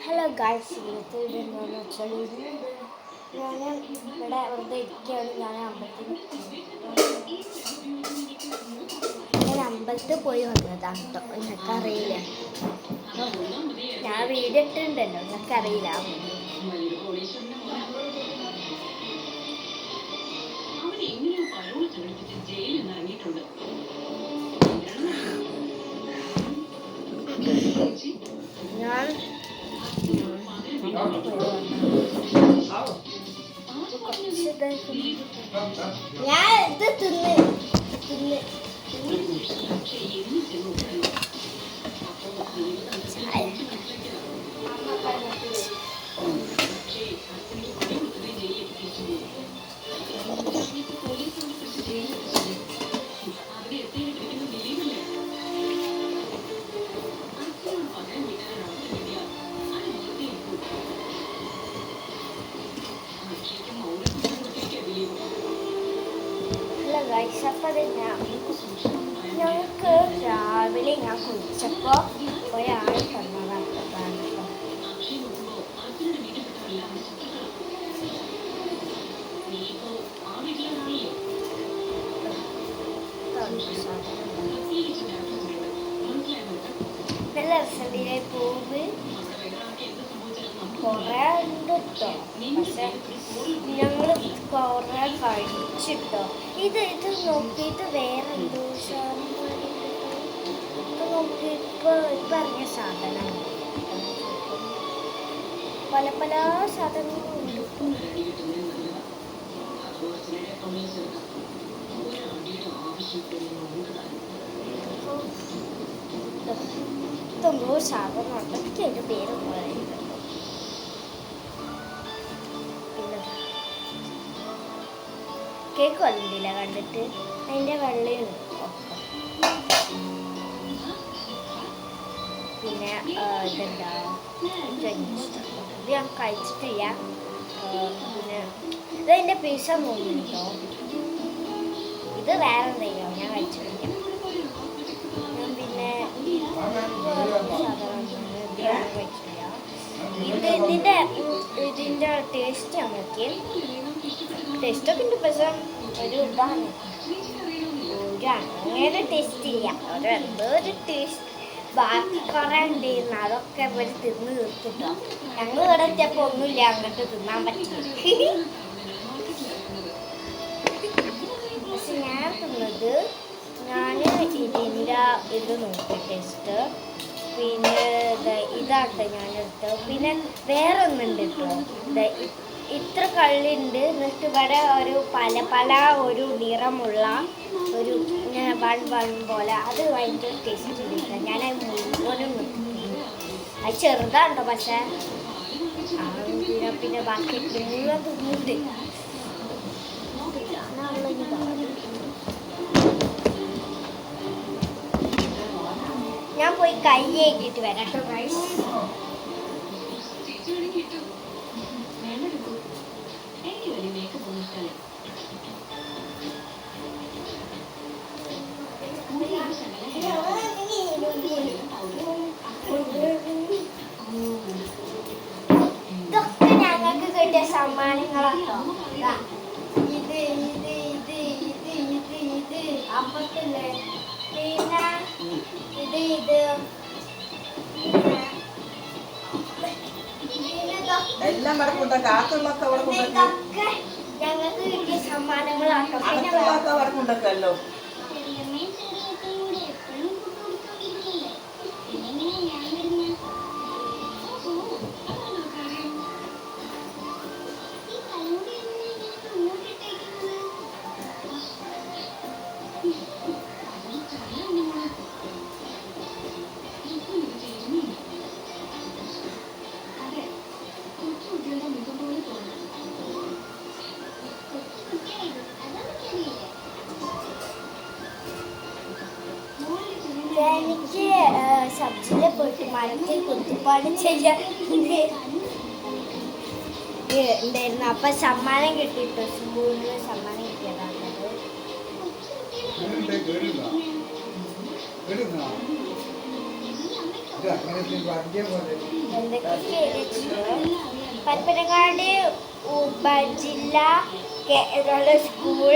Hello guys, ഇന്നത്തെ video എന്താണെന്ന് വെച്ചാൽ ഞാൻ ഇവിടെ വെറുതെ ഇരിക്കുകയാണ്. ഞാൻ അമ്പലത്തിൽ പോയി വന്നതാണ് കേട്ടോ. എനിക്കറിയില്ല, ഞാൻ വീഡിയോ ഇട്ടിട്ടുണ്ടല്ലോ, എനിക്കറിയില്ല. ഞാൻ ഇത് തിന്ന് ഞങ്ങൾക്ക് രാവിലെ ഞാൻ കുളിച്ചപ്പോൾ ഒരാൾ തന്നതാണ്. നല്ല രസത്തിലെ പൂവ് കുറേ ഉണ്ട് കേട്ടോ. പക്ഷെ ഞങ്ങൾ കുറേ കഴിച്ചിട്ടോ. ഇത് നോക്കിയിട്ട് വേറെ എന്തോ നോക്കി ഇപ്പോൾ ഇറങ്ങിയ സാധനമാണ്. പല പല സാധനങ്ങളും ഉണ്ട്. ഇതെന്തോ സാധനമുണ്ട്. എനിക്ക് അതിൻ്റെ പേരൊന്നും അറിയില്ല. കേക്ക് വന്നിട്ടില്ല കണ്ടിട്ട്. അതിൻ്റെ വെള്ളയും പിന്നെ ഇതെന്താ ഇത് ഞാൻ കഴിച്ചിട്ടില്ല. പിന്നെ ഇതെൻ്റെ പീസ തോന്നുന്നുണ്ടോ. ഇത് വേറെ എന്തെങ്കിലും ഞാൻ കഴിച്ചിട്ടില്ല. ഞാൻ പിന്നെ സാധാരണ കഴിച്ചിട്ടില്ല. ഇതിൻ്റെ ടേസ്റ്റ് ഞാൻ നോക്കി. ടേസ്റ്റൊക്കെ ഉണ്ട്, പക്ഷെ ഒരു ഇതാണ് അങ്ങനെ ടേസ്റ്റ് ഇല്ല. എന്തോ ഒരു ടേസ്റ്റ് ബാക്കി കുറേ ഉണ്ടായിരുന്നു. അതൊക്കെ ഇവർ തിന്ന് തീർത്തിട്ടോ. ഞങ്ങൾ ഇവിടെ എത്തിയപ്പോൾ ഒന്നുമില്ല, അങ്ങോട്ട് തിന്നാൻ പറ്റില്ല. പക്ഷെ ഞാൻ തിന്നത് ഇതിൻ്റെ ഇത് നോക്കി ടേസ്റ്റ്. പിന്നെ ഇതാട്ടെ ഞാനെടുത്തത്. പിന്നെ വേറെ ഒന്നുണ്ട് കേട്ടോ. ഇത്ര കള്ളിണ്ട്. എന്നിട്ട് ഇവിടെ ഒരു പല ഒരു നിറമുള്ള ഒരു ഇങ്ങനെ ബൺ പോലെ. അത് ഭയങ്കര ടേസ്റ്റ് ഉണ്ട്. ഞാൻ മുഴുവനും അത് ചെറുതാണ്ടോ, പക്ഷെ പിന്നെ ബാക്കി മുഴുവൻ തിന്നുണ്ട്. ഞാൻ പോയി കൈ കഴുകിയിട്ട് വരാം കേട്ടോ ഗൈസ്. ഇതൊക്കെ ഞങ്ങൾക്ക് കിട്ടിയ സമ്മാനങ്ങളാട്ടോ. ഇത് ഇത് ഇത് ഇത് ഇത് ഇത് അപ്പത്തില്ലേ. പിന്നെ ഇത് എല്ലാം ഞങ്ങൾക്ക് കിട്ടിയ സമ്മാനങ്ങളാട്ടോ. വടക്കുണ്ടല്ലോ. എനിക്ക് സബ്സിലെ പോയിട്ട് മരത്തിൽ കുത്തിപ്പാട് ചെയ്യാൻ ഉണ്ടായിരുന്നു. അപ്പം സമ്മാനം കിട്ടിയിട്ടു. സ്കൂളിൽ സമ്മാനം കിട്ടിയതാണ്. എന്തൊക്കെ പരപ്പനങ്ങാടി ഉപജില്ല കേരള സ്കൂൾ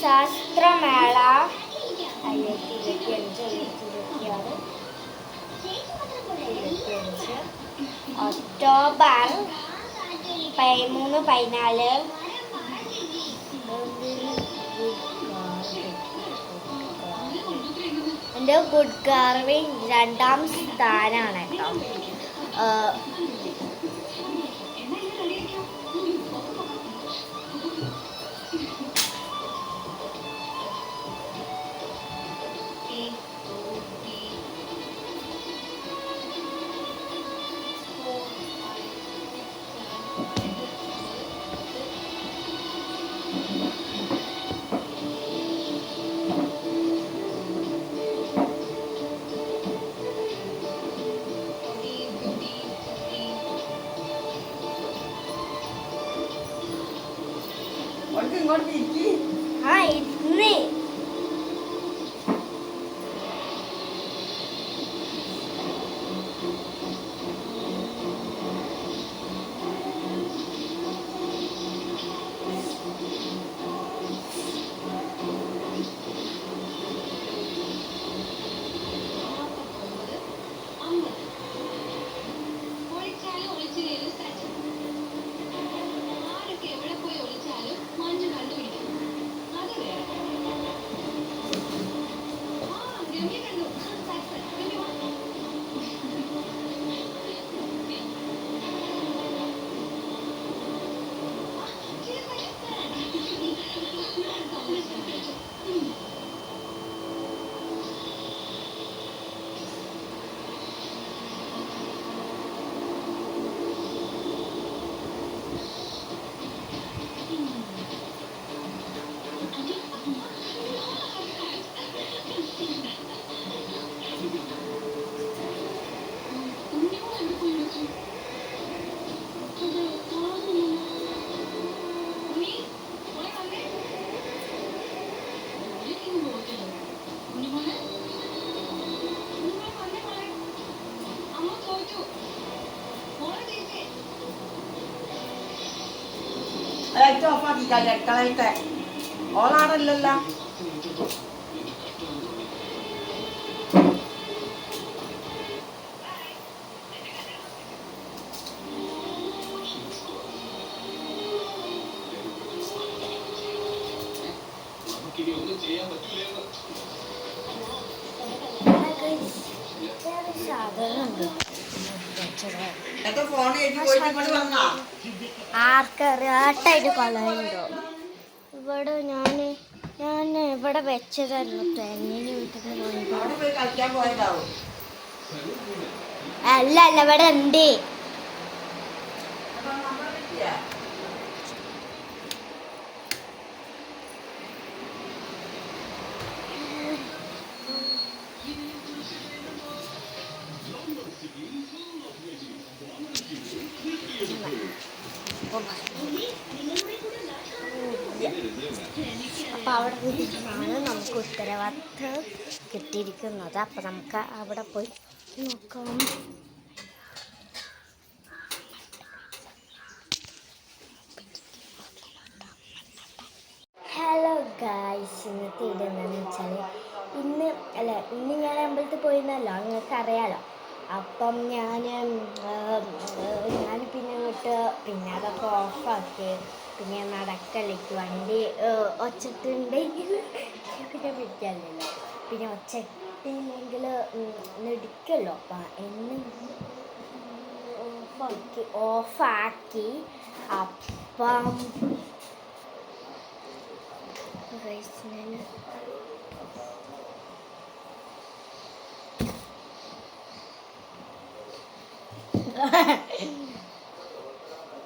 ശാസ്ത്രമേള 2025 ഒക്ടോബർ 13-14 എൻ്റെ ഗുഡ് കാർവിംഗ് 2ാം സ്ഥാനമാണ് കേട്ടോ. ഇങ്ങോട്ട് ഇരിക്കി. ആ ഇന്ന് ലൈറ്റ് ഓഫാക്കി കളയട്ടെ. ഓളാണല്ലോ. ഫോൺ എഴുതി പോയിട്ട് ഇങ്ങോട്ട് വന്നാ ആർക്കറിയാട്ടായിട്ട് കളയുണ്ടോ? ഇവിടെ ഞാൻ ഇവിടെ വെച്ചതായിരുന്നു. തെങ്ങിന് വീട്ടിൽ അവിടെ പോയി കളിക്കാൻ പോയതാവും. അല്ല ഇവിടെ ഉണ്ട്. അപ്പം അവിടെ നിന്നാണ് നമുക്ക് ഉത്തരവാദിത്തം കിട്ടിയിരിക്കുന്നത്. അപ്പം നമുക്ക് അവിടെ പോയി നോക്കാം. ഹലോ ഗായ്സ്, ഇന്നത്തെ വീഡിയോ എന്താണെന്ന് വെച്ചാൽ ഇന്ന് ഞാൻ അമ്പലത്തിൽ പോയിരുന്നല്ലോ, നിങ്ങൾക്ക് അറിയാലോ. അപ്പം ഞാൻ പിന്നെ ഇങ്ങോട്ട് പിന്നെ അതൊക്കെ ഓഫാക്കി പിന്നെ നടക്കലേക്ക് വണ്ടി ഒച്ചിട്ടുണ്ടെങ്കിൽ പിന്നെ പിടിക്കാനില്ലല്ലോ. പിന്നെ ഒച്ചിട്ടില്ലെങ്കിൽ നെടിക്കല്ലോ. അപ്പം എന്ന് ഓഫാക്കി അപ്പം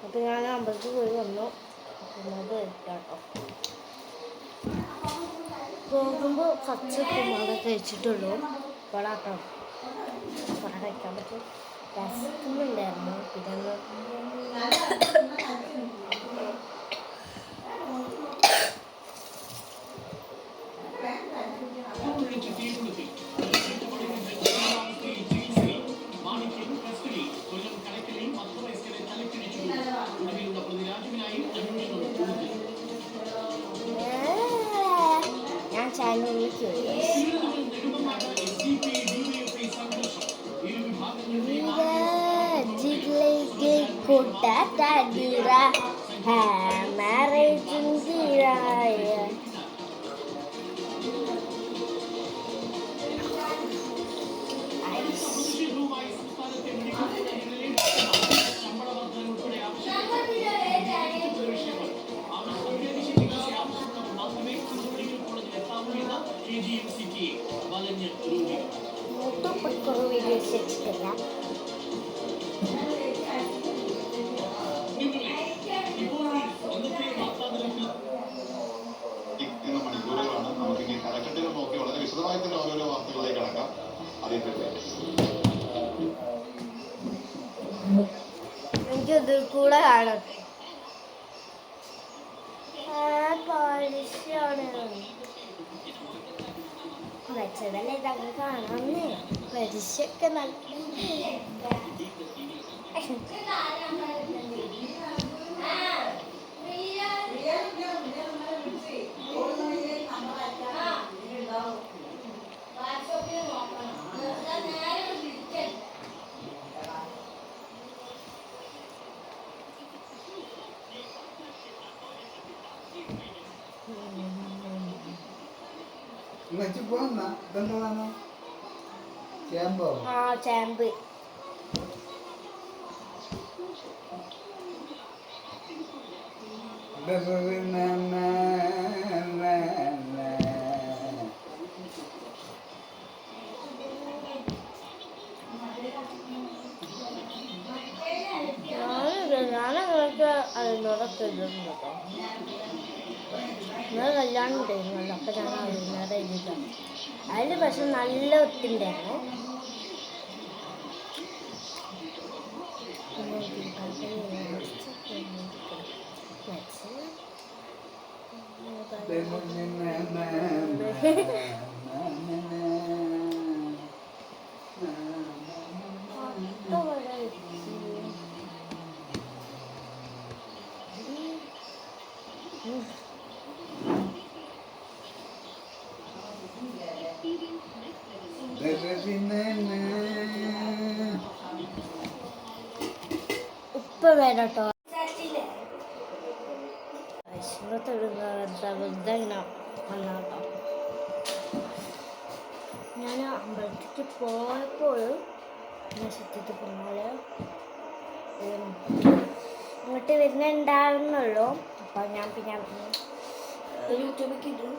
അപ്പം ഞാൻ അമ്പലത്തിൽ പോയി വന്നു. അത് കേട്ടോ പോകുമ്പോൾ കുറച്ച് കുമ്മാടെ കഴിച്ചിട്ടുള്ളൂ. ഇപ്പോഴാട്ടോ കുറെ കഴിക്കാൻ പറ്റും. രസമുണ്ടായിരുന്നു. പിന്നെ കൂട്ടത്തടിറ ഹാമറേജും കീഴായ മുട്ടുപൊടിക്കുറവ് വീഡിയോസ് വെച്ചിട്ടില്ല. ഇരിക്കുന്ന മണിക്കൂറുകളാണ് നമുക്ക് ഇനി തലക്കെട്ടുകൾ നോക്കി വളരെ വിശദമായി തന്നെ ഓരോരോ വാർത്തകളായി കിടക്കാം. അതിന്റെ എനിക്ക് ഇതിൽ കൂടെ കാണാം. വെച്ചതല്ലേ ഇതങ്ങ് കാണാമെന്ന്. പരീക്ഷയൊക്കെ നല്ല ഇതെന്താണ് ചേമ്പോ? ആ ചേമ്പ്. ഞാനങ്ങൾക്ക് അതിനോടൊക്കെ ഇടുന്നു കേട്ടോ. ഇന്നലെ കല്യാണം ഉണ്ടായിരുന്നല്ലോ, അപ്പം ഞാൻ അതിനോട് എഴുതിയിട്ടാണ്. അതിൽ പക്ഷെ നല്ല ഒത്തുണ്ടായിരുന്നു. ഉപ്പ് വേണട്ടോ. വന്നാട്ടോ. ഞാൻ അമ്പലത്തേക്ക് പോയപ്പോഴും സത്യത്തിൽ പറഞ്ഞാൽ ഇങ്ങോട്ട് വരുന്നുണ്ടാവുന്നുള്ളൂ. അപ്പോൾ ഞാൻ പിന്നെ യൂട്യൂബിലേക്ക് ഇടും.